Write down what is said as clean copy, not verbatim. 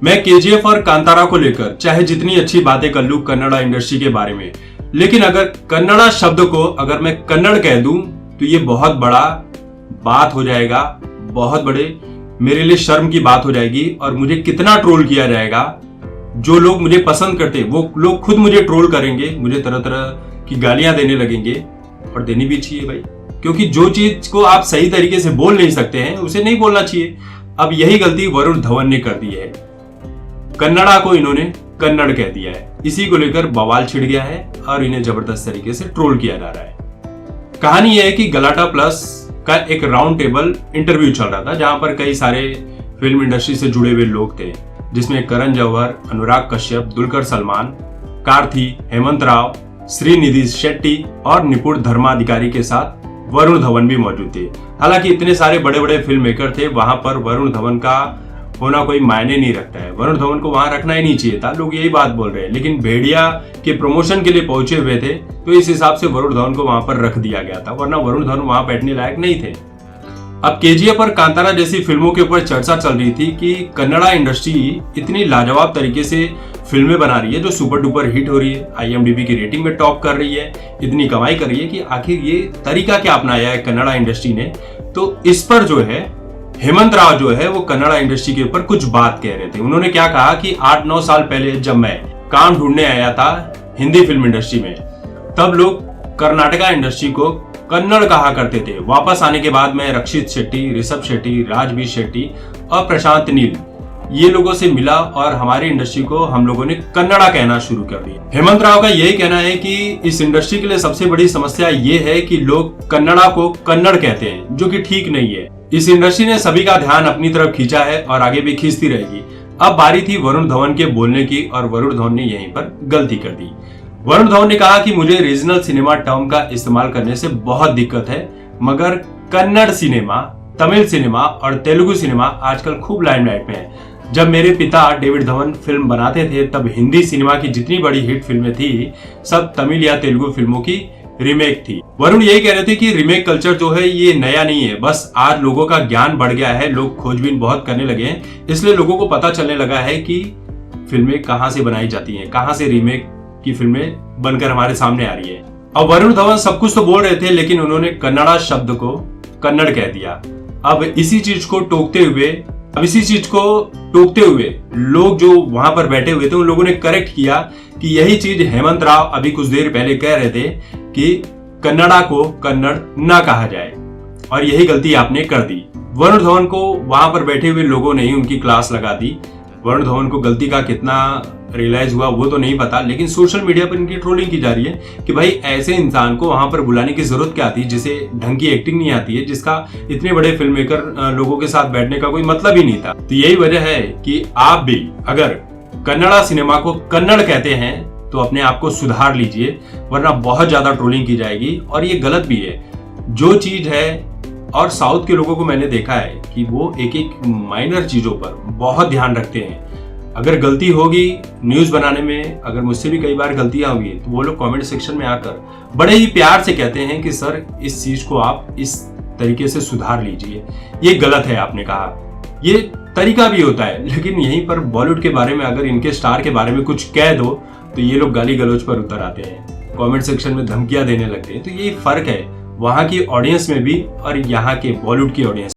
मैं केजीएफ और कांतारा को लेकर चाहे जितनी अच्छी बातें कर लूं कन्नड़ा इंडस्ट्री के बारे में, लेकिन अगर कन्नड़ा शब्द को अगर मैं कन्नड़ कह दूं तो ये बहुत बड़ा बात हो जाएगा, बहुत बड़े मेरे लिए शर्म की बात हो जाएगी और मुझे कितना ट्रोल किया जाएगा। जो लोग मुझे पसंद करते वो लोग खुद मुझे ट्रोल करेंगे, मुझे तरह तरह की गालियां देने लगेंगे और देनी भी चाहिए भाई, क्योंकि जो चीज को आप सही तरीके से बोल नहीं सकते हैं उसे नहीं बोलना चाहिए। अब यही गलती वरुण धवन ने कर दी है, कन्नड़ा को इन्होंने कन्नड़ कह दिया है। इसी को लेकर बवाल छिड़ गया है और इन्हें जबरदस्त तरीके से ट्रोल किया जा रहा है। कहानी यह है कि गलाटा प्लस का एक राउंड टेबल इंटरव्यू चल रहा था जहां पर कई सारे फिल्म इंडस्ट्री से जुड़े हुए लोग थे, जिसमें करण जौहर, अनुराग कश्यप, दुलकर सलमान, कार्ति, हेमंत राव, श्रीनिधि शेट्टी और निपुण धर्माधिकारी के साथ वरुण धवन भी मौजूद थे। हालांकि इतने सारे बड़े बड़े फिल्म मेकर थे, वहां पर वरुण धवन का होना कोई मायने नहीं रखता है, वरुण धवन को वहां रखना ही नहीं चाहिए था, लोग यही बात बोल रहे हैं। लेकिन भेड़िया के प्रमोशन के लिए पहुंचे हुए थे तो इस हिसाब से वरुण धवन को वहां पर रख दिया गया था, वरना वरुण धवन वहां बैठने लायक नहीं थे। अब केजीएफ और कांतारा जैसी फिल्मों के ऊपर चर्चा चल रही थी कि कन्नड़ा इंडस्ट्री इतनी लाजवाब तरीके से फिल्में बना रही है जो सुपर डुपर हिट हो रही है, IMDb की रेटिंग में टॉप कर रही है, इतनी कमाई कर रही है कि आखिर ये तरीका क्या अपनाया है कन्नड़ा इंडस्ट्री ने। तो इस पर जो है हेमंत राव जो है वो कन्नड़ा इंडस्ट्री के ऊपर कुछ बात कह रहे थे। उन्होंने क्या कहा कि 8-9 साल पहले जब मैं काम ढूंढने आया था हिंदी फिल्म इंडस्ट्री में, तब लोग कर्नाटका इंडस्ट्री को कन्नड़ कहा करते थे। वापस आने के बाद मैं रक्षित शेट्टी, ऋषभ शेट्टी, राजवीर शेट्टी और प्रशांत नील ये लोगों से मिला और हमारी इंडस्ट्री को हम लोगों ने कन्नड़ा कहना शुरू कर दिया। हेमंत राव का यही कहना है कि इस इंडस्ट्री के लिए सबसे बड़ी समस्या ये है कि लोग कन्नड़ा को कन्नड़ कहते हैं, जो कि ठीक नहीं है। इस इंडस्ट्री ने सभी का ध्यान अपनी तरफ खींचा है और आगे भी खींचती रहेगी। अब बारी थी वरुण धवन के बोलने की और वरुण धवन ने यहीं पर गलती कर दी। वरुण धवन ने कहा कि मुझे रीजनल सिनेमा टर्म का इस्तेमाल करने से बहुत दिक्कत है, मगर कन्नड़ सिनेमा, तमिल सिनेमा और तेलुगु सिनेमा आजकल खूब लाइमलाइट में है। जब मेरे पिता डेविड धवन फिल्म बनाते थे तब हिंदी सिनेमा की जितनी बड़ी हिट फिल्में थी सब तमिल या तेलुगु फिल्मों की रीमेक थी। वरुण यही कह रहे थे कि रीमेक कल्चर जो है ये नया नहीं है, बस आज लोगों का ज्ञान बढ़ गया है, लोग खोजबीन बहुत करने लगे हैं, इसलिए लोगों को पता चलने लगा है कि फिल्में कहां से बनाई जाती हैं, कहां से रीमेक की फिल्में बनकर हमारे सामने आ रही है। अब वरुण धवन सब कुछ तो बोल रहे थे लेकिन उन्होंने कन्नड़ा शब्द को कन्नड़ कह दिया। अब इसी चीज को टोकते हुए लोग जो वहां पर बैठे हुए थे उन लोगों ने करेक्ट किया कि यही चीज हेमंत राव अभी कुछ देर पहले कह रहे थे कि कन्नड़ा को कन्नड़ ना कहा जाए, और यही गलती आपने कर दी। वरुण धवन को वहां पर बैठे हुए लोगों ने ही उनकी क्लास लगा दी। वरुण धवन को गलती का कितना रियलाइज हुआ वो तो नहीं पता, लेकिन सोशल मीडिया पर इनकी ट्रोलिंग की जा रही है कि भाई ऐसे इंसान को वहां पर बुलाने की जरूरत क्या थी, जिसे ढंग की एक्टिंग नहीं आती है, जिसका इतने बड़े फिल्म मेकर लोगों के साथ बैठने का कोई मतलब ही नहीं था। तो यही वजह है कि आप भी अगर कन्नड़ा सिनेमा को कन्नड़ कहते हैं तो अपने आप को सुधार लीजिए, वरना बहुत ज्यादा ट्रोलिंग की जाएगी और ये गलत भी है जो चीज है। और साउथ के लोगों को मैंने देखा है कि वो एक एक माइनर चीजों पर बहुत ध्यान रखते हैं। अगर गलती होगी न्यूज बनाने में, अगर मुझसे भी कई बार गलतियां हुई तो वो लोग कमेंट सेक्शन में आकर बड़े ही प्यार से कहते हैं कि सर इस चीज को आप इस तरीके से सुधार लीजिए, ये गलत है आपने कहा। ये तरीका भी होता है, लेकिन यहीं पर बॉलीवुड के बारे में अगर इनके स्टार के बारे में कुछ कह दो तो ये लोग गाली गलौज पर उतर आते हैं, कमेंट सेक्शन में धमकियां देने लगते हैं। तो यही फर्क है वहां की ऑडियंस में भी और यहाँ के बॉलीवुड की ऑडियंस